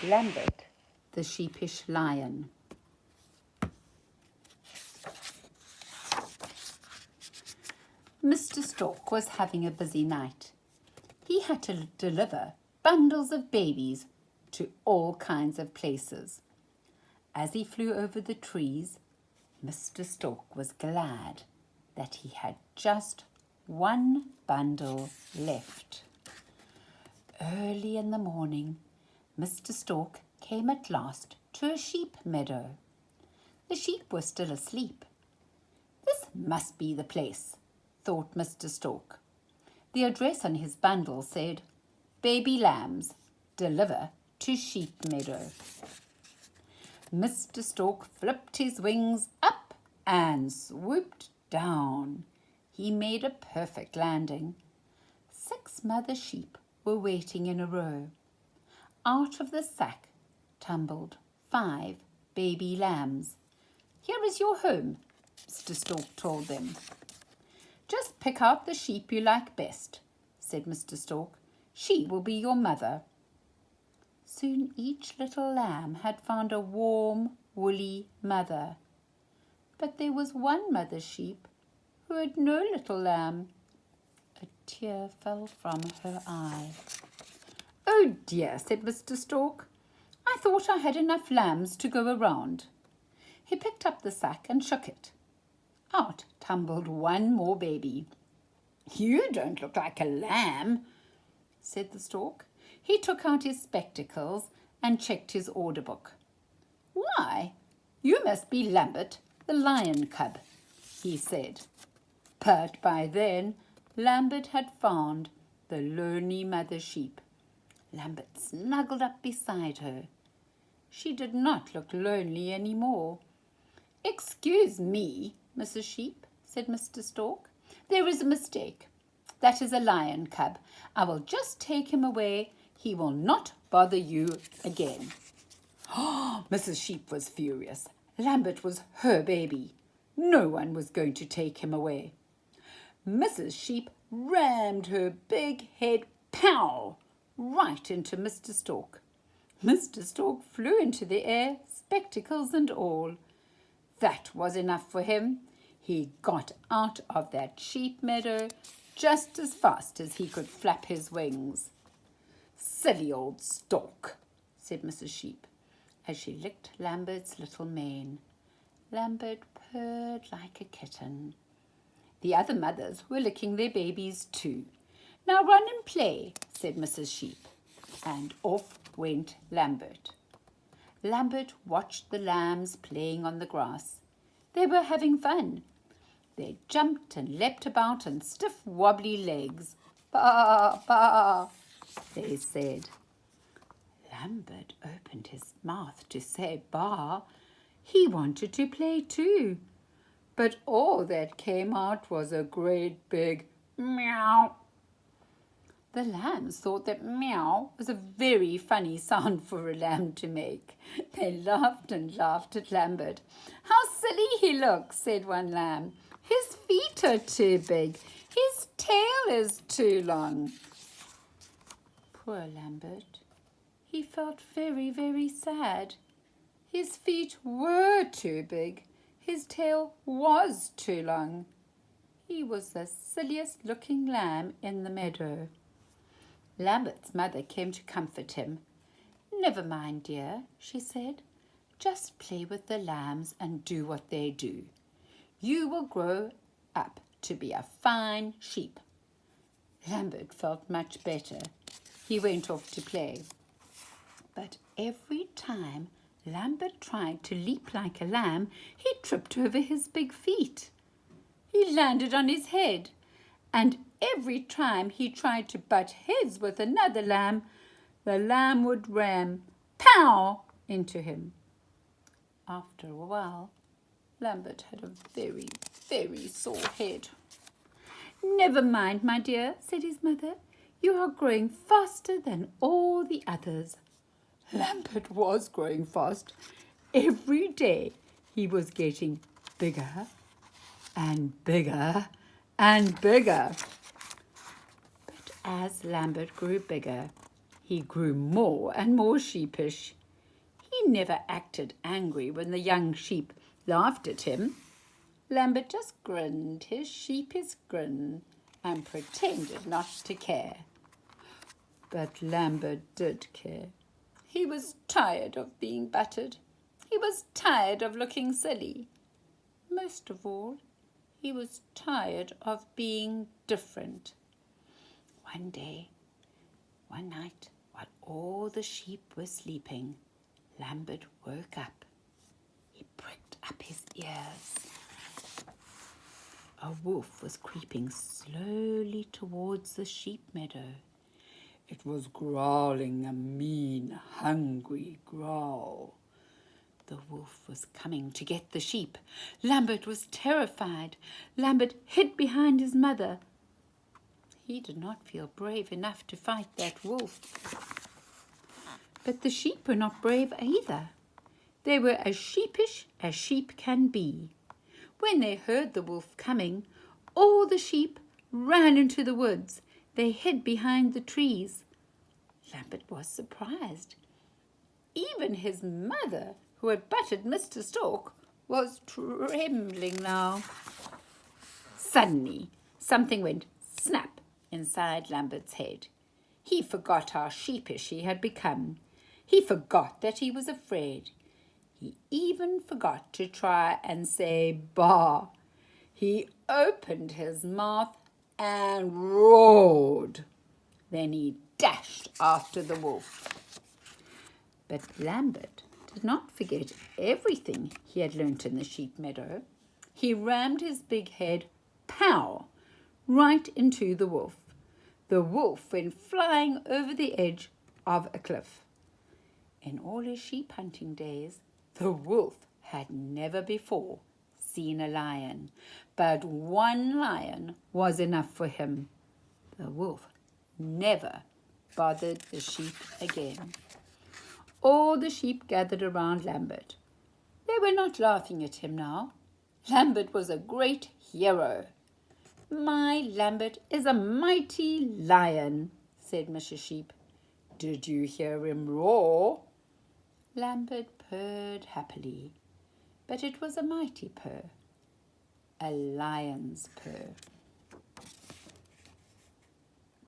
Lambert, the sheepish lion. Mr. Stork was having a busy night. He had to deliver bundles of babies to all kinds of places. As he flew over the trees, Mr. Stork was glad that he had just one bundle left. Early in the morning, Mr. Stork came at last to a sheep meadow. The sheep were still asleep. This must be the place, thought Mr. Stork. The address on his bundle said, "Baby lambs, deliver to sheep meadow." Mr. Stork flipped his wings up and swooped down. He made a perfect landing. 6 mother sheep were waiting in a row. Out of the sack tumbled 5 baby lambs. "Here is your home," Mr. Stork told them. "Just pick out the sheep you like best," said Mr. Stork. "She will be your mother." Soon each little lamb had found a warm, woolly mother. But there was one mother sheep who had no little lamb. A tear fell from her eye. "Oh dear," said Mr. Stork. "I thought I had enough lambs to go around." He picked up the sack and shook it. Out tumbled one more baby. "You don't look like a lamb," said the stork. He took out his spectacles and checked his order book. "Why, you must be Lambert, the lion cub," he said. But by then, Lambert had found the lonely mother sheep. Lambert snuggled up beside her. She did not look lonely any more. "Excuse me, Mrs. Sheep," said Mr. Stork. "There is a mistake. That is a lion cub. I will just take him away. He will not bother you again." Mrs. Sheep was furious. Lambert was her baby. No one was going to take him away. Mrs. Sheep rammed her big head, pow, right into Mr. Stork. Mr. Stork flew into the air, spectacles and all. That was enough for him. He got out of that sheep meadow just as fast as he could flap his wings. "Silly old Stork," said Mrs. Sheep, as she licked Lambert's little mane. Lambert purred like a kitten. The other mothers were licking their babies too. "Now run and play," said Mrs. Sheep, and off went Lambert. Lambert watched the lambs playing on the grass. They were having fun. They jumped and leapt about on stiff wobbly legs. "Baa, baa," they said. Lambert opened his mouth to say baa. He wanted to play too. But all that came out was a great big meow. The lambs thought that meow was a very funny sound for a lamb to make. They laughed and laughed at Lambert. "How silly he looks," said one lamb. "His feet are too big. His tail is too long." Poor Lambert. He felt very, very sad. His feet were too big. His tail was too long. He was the silliest looking lamb in the meadow. Lambert's mother came to comfort him. "Never mind, dear," she said. "Just play with the lambs and do what they do. You will grow up to be a fine sheep." Lambert felt much better. He went off to play. But every time Lambert tried to leap like a lamb, he tripped over his big feet. He landed on his head, and every time he tried to butt heads with another lamb, the lamb would ram pow into him. After a while, Lambert had a very, very sore head. "Never mind, my dear," said his mother. "You are growing faster than all the others." Lambert was growing fast. Every day he was getting bigger and bigger and bigger. But as Lambert grew bigger, He grew more and more sheepish. He never acted angry when the young sheep laughed at him. Lambert just grinned his sheepish grin and pretended not to care. But Lambert did care. He was tired of being battered. He was tired of looking silly. Most of all, he was tired of being different. One night, while all the sheep were sleeping, Lambert woke up. He pricked up his ears. A wolf was creeping slowly towards the sheep meadow. It was growling a mean, hungry growl. The wolf was coming to get the sheep. Lambert was terrified. Lambert hid behind his mother. He did not feel brave enough to fight that wolf. But the sheep were not brave either. They were as sheepish as sheep can be. When they heard the wolf coming, all the sheep ran into the woods. They hid behind the trees. Lambert was surprised. Even his mother, who had buttered Mr. Stork, was trembling now. Suddenly, something went snap inside Lambert's head. He forgot how sheepish he had become. He forgot that he was afraid. He even forgot to try and say "Bah." He opened his mouth and roared. Then he dashed after the wolf. But Lambert did not forget everything he had learnt in the sheep meadow. He rammed his big head, pow, right into the wolf. The wolf went flying over the edge of a cliff. In all his sheep hunting days, the wolf had never before seen a lion, but one lion was enough for him. The wolf never bothered the sheep again. All the sheep gathered around Lambert. They were not laughing at him now. Lambert was a great hero. "My Lambert is a mighty lion," said Mrs. Sheep. "Did you hear him roar?" Lambert purred happily, but it was a mighty purr, a lion's purr.